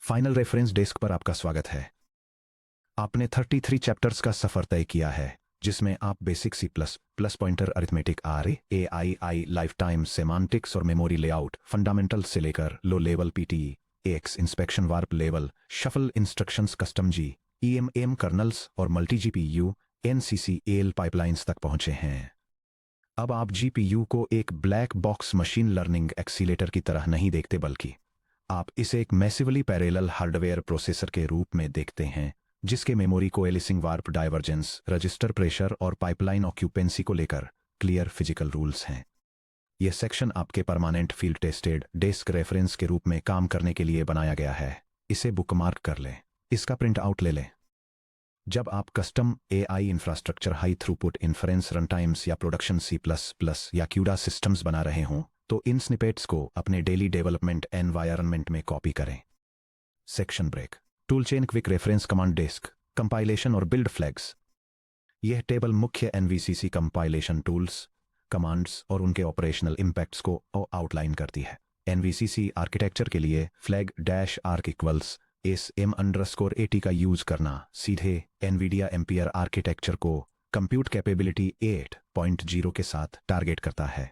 Final reference desk पर आपका स्वागत है। आपने 33 चैप्टर्स का सफर तय किया है, जिसमें आप basic C plus plus pointer arithmetic R A I life time semantics और मेमोरी लेआउट फंडामेंटल से लेकर low level PT X inspection warp level shuffle instructions custom G M kernels और मल्टी जीपीयू एल पाइपलाइंस तक पहुंचे हैं। अब आप GPU को एक black box machine learning accelerator की तरह नहीं देखते, बल्कि आप इसे एक मैसिवली पैरेलल हार्डवेयर प्रोसेसर के रूप में देखते हैं, जिसके मेमोरी को aliasing warp divergence register pressure और पाइपलाइन ऑक्यूपेंसी को लेकर क्लियर फिजिकल रूल्स हैं। यह सेक्शन आपके permanent field tested desk reference के रूप में काम करने के लिए बनाया गया है। इसे बुकमार्क कर लें, इसका प्रिंट आउट ले लें। जब आप custom AI infrastructure high throughput inference runtimes या प्रोडक्शन C++ या क्यूडा सिस्टम्स बना रहे हों, तो इन स्निपेट्स को अपने डेली डेवलपमेंट एनवायरनमेंट में कॉपी करें। Section break, tool chain, quick reference, command desk, compilation और बिल्ड फ्लैग्स। यह टेबल मुख्य एनवीसीसी कंपाइलेशन टूल्स, कमांड्स और उनके ऑपरेशनल इंपैक्ट्स को आउटलाइन करती है। एनवीसीसी आर्किटेक्चर के लिए flag dash arc equals SM_80 का यूज करना सीधे एनवीडिया एम्पियर आर्किटेक्चर को कंप्यूट कैपेबिलिटी 8.0 के साथ टारगेट करता है।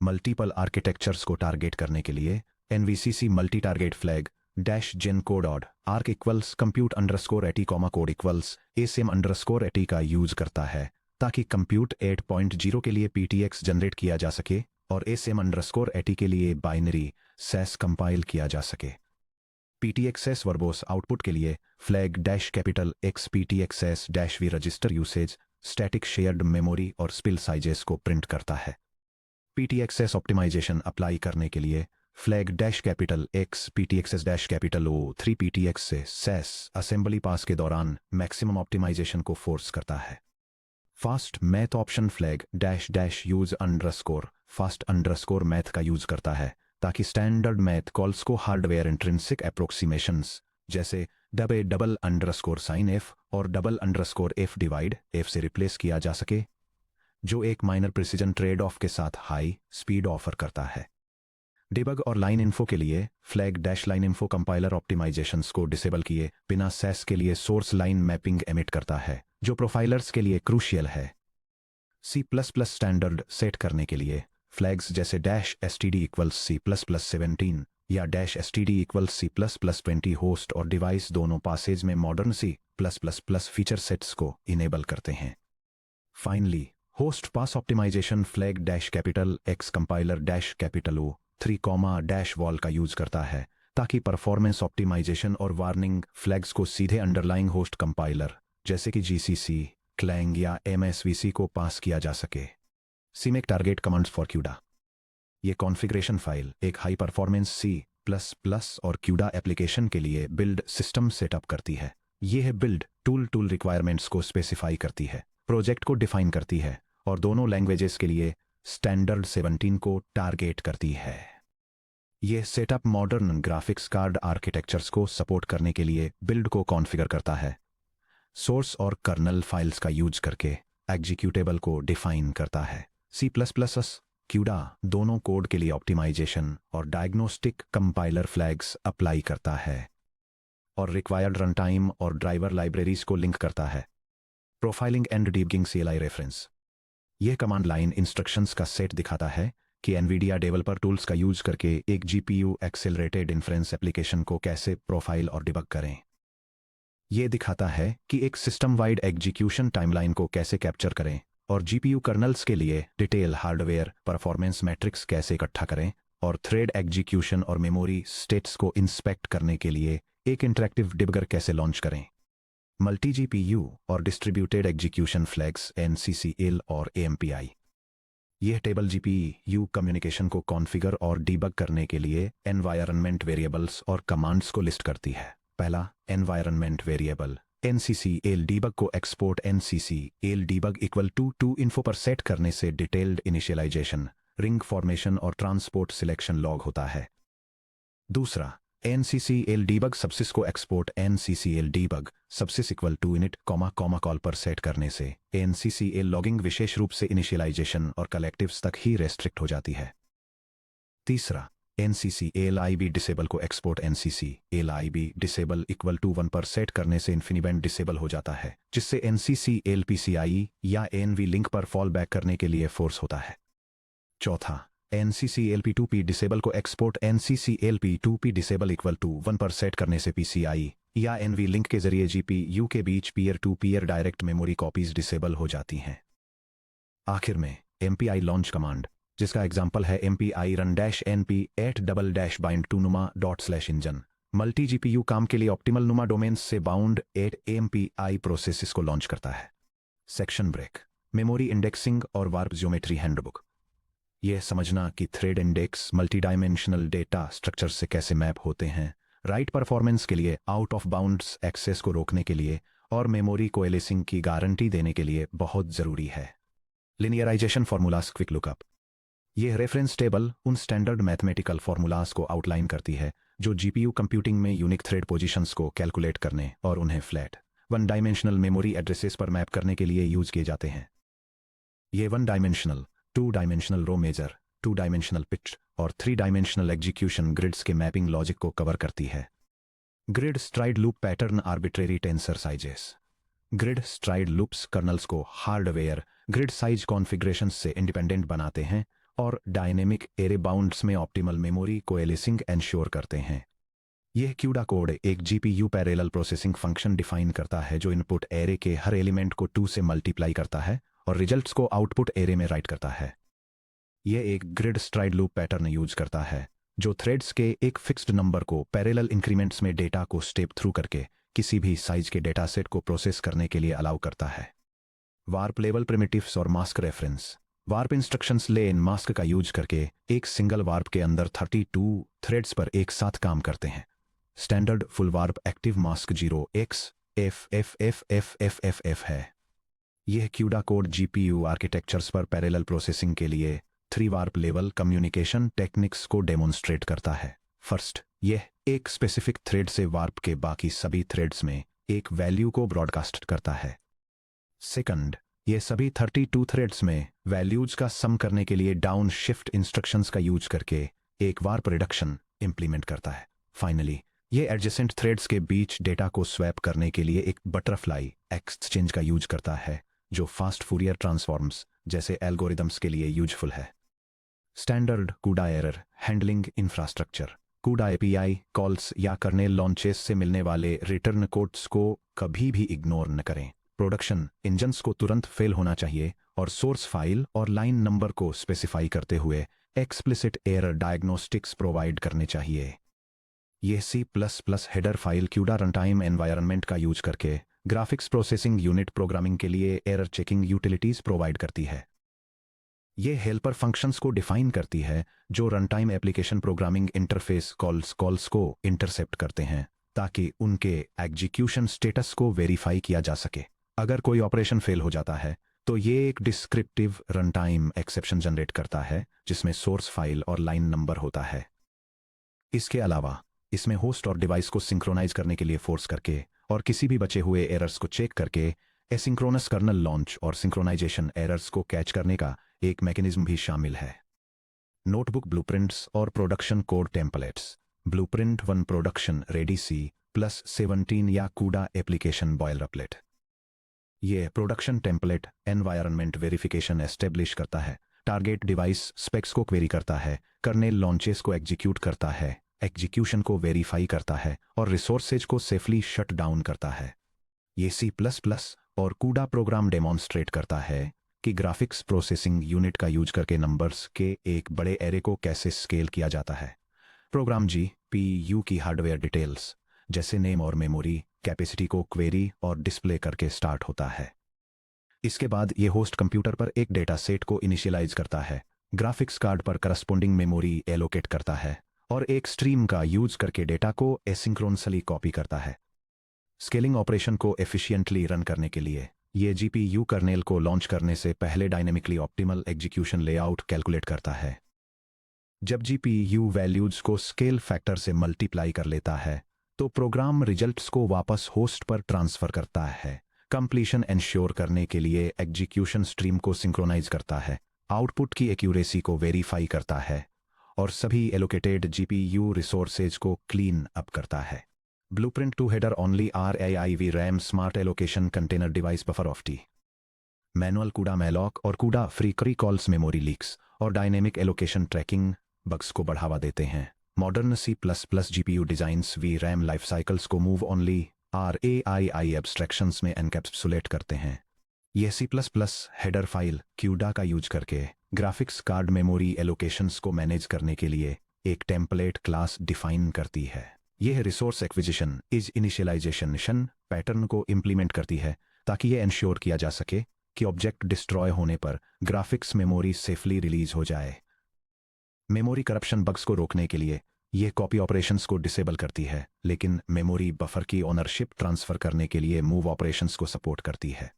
मल्टीपल आर्किटेक्चर्स को टारगेट करने के लिए NVCC multi target flag dash gen code odd arch equals compute_80 code equals SM_80 का यूज करता है, ताकि कंप्यूट 8.0 के लिए PTX जनरेट किया जा सके और SM_80 के लिए बाइनरी SAS कंपाइल किया जा सके। PTXS वर्बोस आउटपुट के लिए flag dash capital X PTXS dash V register usage static shared memory और स्पिल साइजेस को प्रिंट करता है। PTXS ऑप्टिमाइजेशन अप्लाई करने के लिए flag dash capital X PTXS dash capital O3 PTX से SAS असेंबली पास के दौरान मैक्सिमम ऑप्टिमाइजेशन को फोर्स करता है। Fast math option flag dash dash use underscore fast underscore math का यूज करता है, ताकि स्टैंडर्ड मैथ कॉल्स को हार्डवेयर इंट्रिंसिक अप्रोक्सीमेशंस जैसे $_ f और $_ डिवाइड f से रिप्लेस किया जा सके, जो एक माइनर प्रिसीजन ट्रेड ऑफ के साथ हाई स्पीड ऑफर करता है। डिबग और लाइन इन्फो के लिए flag dash line info compiler optimisations को डिसेबल किए बिना SAS के लिए सोर्स लाइन मैपिंग एमिट करता है, जो प्रोफाइलर्स के लिए क्रूशियल है। C++ स्टैंडर्ड सेट करने के लिए फ्लैग्स जैसे डैश std इक्वल्स C++17 या dash std equals C++20 host और डिवाइस दोनों पासेज में मॉडर्न C++ फीचर सेट्स को इनेबल करते हैं। Finally, host pass optimization flag dash capital X compiler dash capital O3 dash wall का यूज करता है, ताकि परफॉर्मेंस ऑप्टिमाइजेशन और वार्निंग फ्लैग्स को सीधे अंडरलाइंग होस्ट कंपाइलर जैसे कि GCC, Clang या MSVC को पास किया जा सके। CMake target commands for CUDA। ये कॉन्फ़िगरेशन फाइल एक हाई परफॉर्मेंस C++ और CUDA एप्लीकेशन के लिए बिल्ड सिस्टम सेटअप करती है। यह बिल्ड टूल रिक्वायरमेंट्स को स्पेसिफाई करती है, प्रोजेक्ट को डिफाइन करती है और दोनों लैंग्वेजेस के लिए स्टैंडर्ड 17 को टारगेट करती है। यह setup modern graphics card architectures को सपोर्ट करने के लिए बिल्ड को कॉन्फ़िगर करता है। सोर्स और कर्नल फाइल्स का यूज करके एग्जीक्यूटेबल को डिफाइन करता है। C++ CUDA दोनों कोड के लिए ऑप्टिमाइजेशन और डायग्नोस्टिक कंपाइलर फ्लैग्स अप्लाई करता है और रिक्वायर्ड रन टाइम और ड्राइवर लाइब्रेरीज को लिंक करता है। Profiling and debugging CLI reference. यह कमांड लाइन इंस्ट्रक्शंस का सेट दिखाता है कि एनवीडिया डेवलपर टूल्स का यूज करके एक GPU एक्सेलरेटेड इन्फ्रेंस एप्लीकेशन को कैसे प्रोफाइल और डिबग करें। यह दिखाता है कि एक सिस्टम वाइड एग्जीक्यूशन टाइमलाइन को कैसे कैप्चर करें और GPU कर्नल्स के लिए डिटेल हार्डवेयर परफॉर्मेंस मैट्रिक्स कैसे इकट्ठा करें और थ्रेड एग्जीक्यूशन और मेमोरी स्टेट्स को इंस्पेक्ट करने के लिए एक इंटरैक्टिव डिबगर कैसे लॉन्च करें। मल्टी GPU और डिस्ट्रीब्यूटेड एग्जीक्यूशन फ्लैग्स NCCL और AMPI। यह टेबल GPU कम्युनिकेशन को कॉन्फ़िगर और डीबग करने के लिए एनवायरनमेंट वेरिएबल्स और कमांड्स को लिस्ट करती है। पहला, एनवायरनमेंट वेरिएबल NCCL डीबग को export NCCL debug equal to info पर सेट करने से डिटेल्ड इनिशियलाइजेशन, रिंग फॉर्मेशन और ट्रांसपोर्ट सिलेक्शन लॉग होता है। दूसरा, NCCL डीबग सबसिस को export NCCL debug subsys equal to init call पर सेट करने से NCCL लॉगिंग विशेष रूप से इनिशियलाइजेशन और कलेक्टिव्स तक ही रेस्ट्रिक्ट हो जाती है। तीसरा, NCC ALIB डिसेबल को export NCC ALIB disable equal to 1 पर सेट करने से इन्फिनिबेंड डिसेबल हो जाता है, जिससे NCC LPCI या ANV लिंक पर फॉल बैक करने के लिए फोर्स होता है। चौथा, NCC LP2P डिसेबल को export NCC LP2P disable equal to 1 पर सेट करने से PCI या NV लिंक के जरिए GPU के बीच peer to peer direct memory copies disable हो जाती हैं। आखिर में MPI लॉन्च कमांड, जिसका एग्जाम्पल है MPI run-np 8 bind to numa./engine, multi GPU काम के लिए ऑप्टिमल नुमा डोमेन्स से बाउंड 8 MPI प्रोसेसेस को लॉन्च करता है। सेक्शन ब्रेक, मेमोरी इंडेक्सिंग और वार्प ज्योमेट्री हैंडबुक। यह समझना कि thread index multi dimensional data structure से कैसे मैप होते हैं, राइट परफॉर्मेंस के लिए, आउट ऑफ बाउंड्स एक्सेस को रोकने के लिए और मेमोरी कोएलिसिंग की गारंटी देने के लिए बहुत जरूरी है। Linearisation formulas quick lookup. यह रेफरेंस टेबल उन स्टैंडर्ड मैथमेटिकल फॉर्मूलाज को आउटलाइन करती है जो GPU कंप्यूटिंग में यूनिक थ्रेड पोजीशंस को कैलकुलेट करने और उन्हें फ्लैट 1 डायमेंशनल मेमोरी एड्रेसेस पर मैप करने के लिए यूज किए जाते हैं। ये 1 dimensional, 2 dimensional row major, 2 dimensional pitch और 3 डायमेंशनल एग्जीक्यूशन ग्रिड्स के मैपिंग लॉजिक को कवर करती है। Grid stride loop pattern arbitrary tensor sizes. Grid STRIDE loops colonel's को हार्डवेयर ग्रिड साइज कॉन्फ़िगरेशंस से इंडिपेंडेंट बनाते हैं और डायनेमिक एरे बाउंड्स में ऑप्टिमल मेमोरी कोएलिसिंग एंश्योर करते हैं। यह CUDA कोड एक GPU parallel processing function define करता है जो इनपुट एरे के हर एलिमेंट को 2 से मल्टीप्लाई करता है और रिजल्ट्स को आउटपुट एरे में राइट करता है। यह एक grid stride loop pattern use करता है जो थ्रेड्स के एक फिक्स्ड नंबर को पैरेलल इंक्रीमेंट्स में डेटा को स्टेप थ्रू करके किसी भी साइज के डेटा सेट को प्रोसेस करने के लिए अलाउ करता है। वार्प लेवल प्रिमिटिव्स और मास्क रेफरेंस। वार्प इंस्ट्रक्शंस ले इन मास्क का यूज करके एक सिंगल वार्प के अंदर 32 थ्रेड्स पर एक साथ काम करते हैं। Standard full warp active mask 0xFFFFFFF है। यह CUDA कोड GPU आर्किटेक्चर्स पर पैरेलल प्रोसेसिंग के लिए 3 वार्प लेवल कम्युनिकेशन टेक्निक्स को डेमोन्स्ट्रेट करता है। फर्स्ट, यह एक स्पेसिफिक थ्रेड से वार्प के बाकी सभी थ्रेड्स में एक वैल्यू को ब्रॉडकास्ट करता है। सेकंड, ये सभी 32 थ्रेड्स में वैल्यूज का सम करने के लिए डाउन शिफ्ट इंस्ट्रक्शंस का यूज करके एक वार्प रिडक्शन इंप्लीमेंट करता है। फाइनली, ये एडजेसेंट थ्रेड्स के बीच डेटा को स्वैप करने के लिए एक बटरफ्लाई एक्सचेंज का यूज करता है जो फास्ट फूरियर ट्रांसफॉर्म्स जैसे एल्गोरिदम्स के लिए यूजफुल है। Standard CUDA error handling infrastructure. CUDA API calls या कर्नेल लॉन्चेस से मिलने वाले रिटर्न कोड्स को कभी भी इग्नोर न करें। प्रोडक्शन इंजन्स को तुरंत फेल होना चाहिए और सोर्स फाइल और लाइन नंबर को स्पेसिफाई करते हुए एक्सप्लिसिट एरर डायग्नोस्टिक्स प्रोवाइड करने चाहिए। यह C++ header file CUDA runtime environment का यूज करके ग्राफिक्स प्रोसेसिंग यूनिट प्रोग्रामिंग के लिए एरर चेकिंग यूटिलिटीज प्रोवाइड करती है। यह हेल्पर फंक्शंस को डिफाइन करती है जो runtime application programming interface calls को इंटरसेप्ट करते हैं ताकि उनके एग्जीक्यूशन स्टेटस को वेरीफाई किया जा सके। अगर कोई ऑपरेशन फेल हो जाता है तो ये एक डिस्क्रिप्टिव रनटाइम एक्सेप्शन जनरेट करता है जिसमें सोर्स फाइल और लाइन नंबर होता है। इसके अलावा इसमें होस्ट और डिवाइस को सिंक्रोनाइज करने के लिए फोर्स करके और किसी भी बचे हुए एरर्स को चेक करके एसिंक्रोनस कर्नल लॉन्च और सिंक्रोनाइजेशन एरर्स को कैच करने का एक मैकेनिज्म भी शामिल है। नोटबुक ब्लूप्रिंट्स और production code templates. Blueprint 1 production ready C+17 या CUDA एप्लीकेशन बॉयलरप्लेट। यह production template environment verification establish करता है, टारगेट डिवाइस स्पेक्स को क्वेरी करता है, कर्नेल लॉन्चेस को एग्जीक्यूट करता है, एग्जीक्यूशन को वेरीफाई करता है और रिसोर्सेज को सेफली शट डाउन करता है। ये C++ और CUDA प्रोग्राम डेमोन्स्ट्रेट करता है कि ग्राफिक्स प्रोसेसिंग यूनिट का यूज करके नंबर्स के एक बड़े एरे को कैसे स्केल किया जाता है। प्रोग्राम GPU की हार्डवेयर डिटेल्स जैसे नेम और मेमोरी कैपेसिटी को क्वेरी और डिस्प्ले करके स्टार्ट होता है। इसके बाद ये होस्ट कंप्यूटर पर एक डेटा सेट को इनिशियलाइज करता है, ग्राफिक्स कार्ड पर करस्पोंडिंग मेमोरी एलोकेट करता है और एक स्ट्रीम का यूज करके डेटा को एसिंक्रोनसली कॉपी करता है। स्केलिंग ऑपरेशन को एफिशिएंटली रन करने के लिए ये GPU कर्नेल को लॉन्च करने से पहले dynamically optimal execution layout calculate करता है। जब GPU वैल्यूज को स्केल फैक्टर से मल्टीप्लाई कर लेता है तो प्रोग्राम रिजल्ट्स को वापस होस्ट पर ट्रांसफर करता है, कंप्लीशन एंश्योर करने के लिए एग्जीक्यूशन स्ट्रीम को सिंक्रोनाइज करता है, आउटपुट की एक्यूरेसी को वेरीफाई करता है और सभी एलोकेटेड जीपीयू रिसोर्सेज को क्लीन अप करता है। Blueprint 2 header only RAIV RAM smart allocation container device buffer of T manual कूडा मैलॉक और कूडा फ्री रिकॉल्स मेमोरी लीक्स और डायनेमिक एलोकेशन ट्रैकिंग बग्स को बढ़ावा देते हैं। Modern C++ GPU designs V RAM life cycles को मूव ओनली RAII एब्स्ट्रैक्शंस में एनकैप्सुलेट करते हैं। यह C++ हेडर फाइल क्यूडा का यूज करके ग्राफिक्स कार्ड मेमोरी एलोकेशंस को मैनेज करने के लिए एक टेम्पलेट क्लास डिफाइन करती है। यह resource acquisition is initialisation pattern को इम्प्लीमेंट करती है ताकि यह इंश्योर किया जा सके कि ऑब्जेक्ट डिस्ट्रॉय होने पर ग्राफिक्स मेमोरी सेफली रिलीज हो जाए। मेमोरी करप्शन बग्स को रोकने के लिए यह कॉपी ऑपरेशंस को डिसेबल करती है, लेकिन मेमोरी बफर की ओनरशिप ट्रांसफर करने के लिए मूव ऑपरेशंस को सपोर्ट करती है।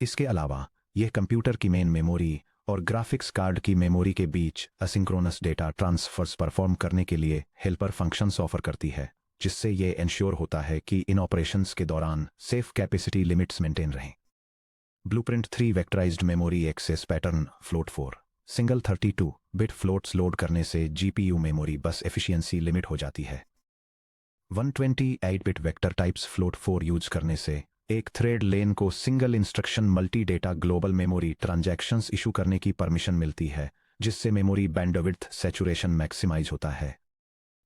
इसके अलावा यह कंप्यूटर की मेन मेमोरी और ग्राफिक्स कार्ड की मेमोरी के बीच असिंक्रोनस डेटा ट्रांसफर्स परफॉर्म करने के लिए हेल्पर फंक्शंस ऑफर करती है, जिससे यह इंश्योर होता है कि इन ऑपरेशंस के दौरान सेफ कैपेसिटी लिमिट्स मेंटेन रहें। Blueprint 3 vectorized memory access pattern float 4 single 32 bit floats load करने से GPU memory bus efficiency limit हो जाती है। 128 bit vector types float 4 use करने से एक थ्रेड लेन को single instruction multi data global memory transactions issue करने की परमिशन मिलती है, जिससे मेमोरी बैंडविड्थ सैचुरेशन मैक्सिमाइज होता है।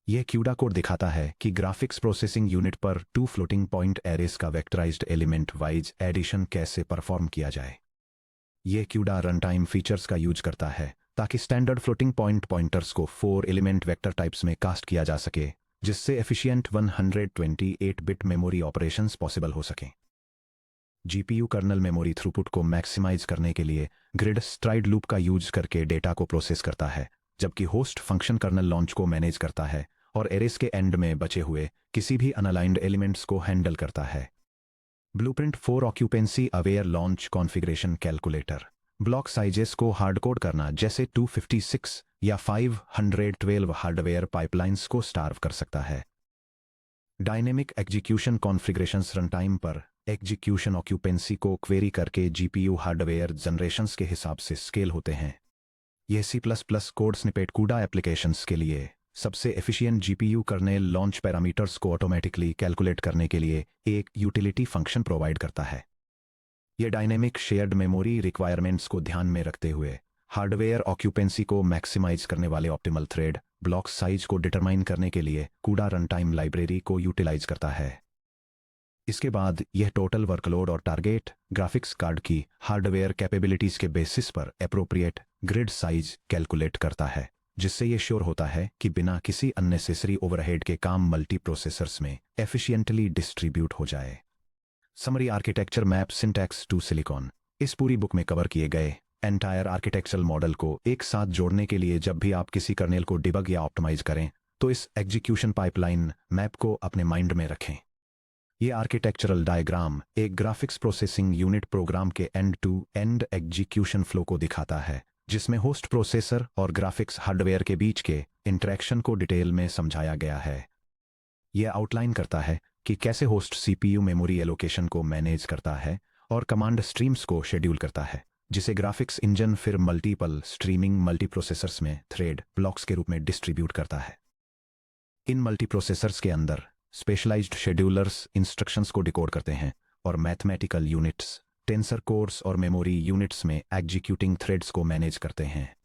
यह क्यूडा कोड दिखाता है कि ग्राफिक्स प्रोसेसिंग यूनिट पर 2 फ्लोटिंग पॉइंट एरेस का वेक्टराइज्ड एलिमेंट वाइज एडिशन कैसे परफॉर्म किया जाए। यह क्यूडा रन टाइम फीचर्स का यूज करता है ताकि स्टैंडर्ड फ्लोटिंग पॉइंट पॉइंटर्स को 4 एलिमेंट वेक्टर टाइप्स में कास्ट किया जा सके, जिससे efficient 128 bit memory operations possible हो सकें। जीपीयू कर्नल मेमोरी थ्रूपुट को मैक्सिमाइज करने के लिए ग्रिड स्ट्राइड लूप का यूज करके डेटा को प्रोसेस करता है, जबकि होस्ट फंक्शन कर्नल लॉन्च को मैनेज करता है और एरेस के एंड में बचे हुए किसी भी अनअलाइंड एलिमेंट्स को हैंडल करता है। Blueprint 4 occupancy aware launch configuration calculator block sizes को हार्डकोड करना जैसे 256 या 512 हार्डवेयर पाइपलाइंस को स्टार्व कर सकता है। Dynamic execution configurations run time पर एग्जीक्यूशन ऑक्यूपेंसी को क्वेरी करके जीपीयू हार्डवेयर जनरेशंस के हिसाब से स्केल होते हैं। यह C++ कोड स्निपेट कूडा एप्लीकेशंस के लिए सबसे efficient GPU kernel launch parameters को ऑटोमेटिकली कैलकुलेट करने के लिए एक यूटिलिटी फंक्शन प्रोवाइड करता है। यह डायनेमिक शेयर्ड मेमोरी रिक्वायरमेंट्स को ध्यान में रखते हुए हार्डवेयर ऑक्यूपेंसी को मैक्सिमाइज करने वाले ऑप्टिमल थ्रेड ब्लॉक साइज को डिटरमाइन करने के लिए कूडा रन टाइम लाइब्रेरी को यूटिलाइज करता है। इसके बाद यह टोटल वर्कलोड और टारगेट ग्राफिक्स कार्ड की हार्डवेयर कैपेबिलिटीज के बेसिस पर एप्रोप्रिएट ग्रिड साइज कैलकुलेट करता है, जिससे यह श्योर होता है कि बिना किसी अननेसेसरी ओवरहेड के काम मल्टी प्रोसेसर्स में एफिशिएंटली डिस्ट्रीब्यूट हो जाए। Summary architecture map syntax to silicon इस पूरी बुक में कवर किए गए एंटायर आर्किटेक्चरल मॉडल को एक साथ जोड़ने के लिए जब भी आप किसी कर्नेल को डिबग या ऑप्टिमाइज करें तो इस एग्जीक्यूशन पाइपलाइन मैप को अपने माइंड में रखें। यह आर्किटेक्चरल डायग्राम एक ग्राफिक्स प्रोसेसिंग यूनिट प्रोग्राम के end to end execution flow को दिखाता है, जिसमें होस्ट प्रोसेसर और ग्राफिक्स हार्डवेयर के बीच के इंटरेक्शन को डिटेल में समझाया गया है। यह आउटलाइन करता है कि कैसे होस्ट सीपीयू मेमोरी एलोकेशन को मैनेज करता है और कमांड स्ट्रीम्स को शेड्यूल करता है, जिसे ग्राफिक्स इंजन फिर मल्टीपल स्ट्रीमिंग मल्टीप्रोसेसर्स में थ्रेड ब्लॉक्स के रूप में डिस्ट्रीब्यूट करता है। इन मल्टीप्रोसेसर्स के अंदर स्पेशलाइज्ड शेड्यूलर्स इंस्ट्रक्शंस को डिकोड करते हैं और मैथमेटिकल यूनिट्स टेंसर कोर्स और मेमोरी यूनिट्स में एग्जीक्यूटिंग थ्रेड्स को मैनेज करते हैं।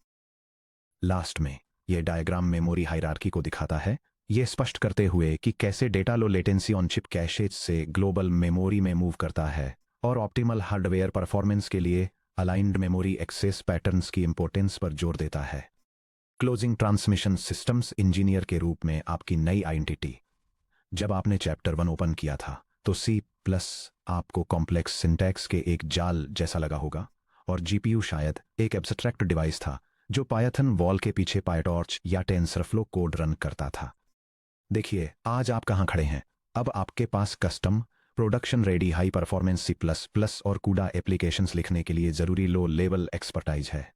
लास्ट में यह डायग्राम मेमोरी हायरार्की को दिखाता है, यह स्पष्ट करते हुए कि कैसे data low latency on chip caches से ग्लोबल मेमोरी में मूव करता है और ऑप्टिमल हार्डवेयर परफॉर्मेंस के लिए अलाइंड मेमोरी एक्सेस पैटर्न्स की इंपॉर्टेंस पर जोर देता है। क्लोजिंग ट्रांसमिशन सिस्टम्स इंजीनियर के रूप में आपकी नई आइडेंटिटी। जब आपने चैप्टर 1 ओपन किया था तो C+ आपको कॉम्प्लेक्स सिंटैक्स के एक जाल जैसा लगा होगा और जीपीयू शायद एक एब्स्ट्रैक्ट डिवाइस था जो पायथन वॉल के पीछे पायटॉर्च या टेंसरफ्लो कोड रन करता था। देखिए आज आप कहां खड़े हैं। अब आपके पास custom production ready high performance C++ और कूडा एप्लीकेशंस लिखने के लिए जरूरी लो लेवल एक्सपर्टाइज है।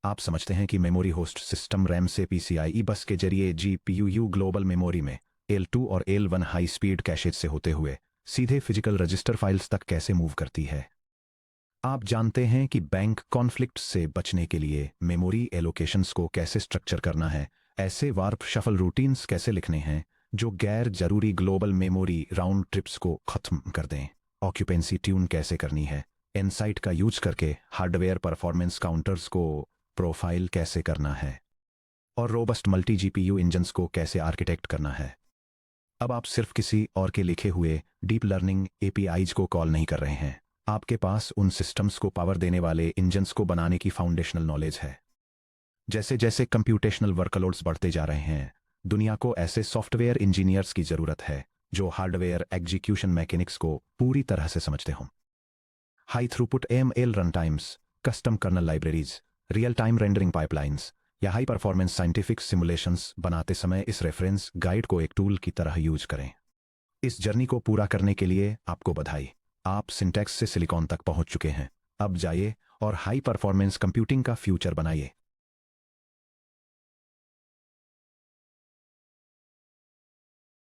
आप समझते हैं कि मेमोरी होस्ट सिस्टम रैम से PCIe बस के जरिए जीपीयू ग्लोबल मेमोरी में L2 और L1 हाई स्पीड कैशेज से होते हुए सीधे फिजिकल रजिस्टर फाइल्स तक कैसे मूव करती है। आप जानते हैं कि बैंक कॉन्फ्लिक्ट से बचने के लिए मेमोरी एलोकेशंस को कैसे स्ट्रक्चर करना है, ऐसे वार्प शफल रूटीन्स कैसे लिखने हैं जो गैर जरूरी ग्लोबल मेमोरी राउंड ट्रिप्स को खत्म कर दें, ऑक्यूपेंसी ट्यून कैसे करनी है, इनसाइट का यूज करके हार्डवेयर परफॉर्मेंस काउंटर्स को प्रोफाइल कैसे करना है और रोबस्ट मल्टी जीपीयू इंजन्स को कैसे आर्किटेक्ट करना है। अब आप सिर्फ किसी और के लिखे हुए डीप लर्निंग एपीआईज को कॉल नहीं कर रहे हैं, आपके पास उन सिस्टम्स को पावर देने वाले इंजन्स को बनाने की फाउंडेशनल नॉलेज है। जैसे जैसे कंप्यूटेशनल वर्कलोड्स बढ़ते जा रहे हैं, दुनिया को ऐसे सॉफ्टवेयर इंजीनियर्स की जरूरत है जो हार्डवेयर एग्जीक्यूशन मैकेनिक्स को पूरी तरह से समझते हों। High throughput ML run times, custom colonel libraries, real time rendering pipelines या हाई परफॉर्मेंस साइंटिफिक सिमुलेशंस बनाते समय इस रेफरेंस गाइड को एक टूल की तरह यूज करें। इस जर्नी को पूरा करने के लिए आपको बधाई, आप सिंटैक्स से सिलिकॉन तक पहुंच चुके हैं। अब जाइए और हाई परफॉर्मेंस कंप्यूटिंग का फ्यूचर बनाइए।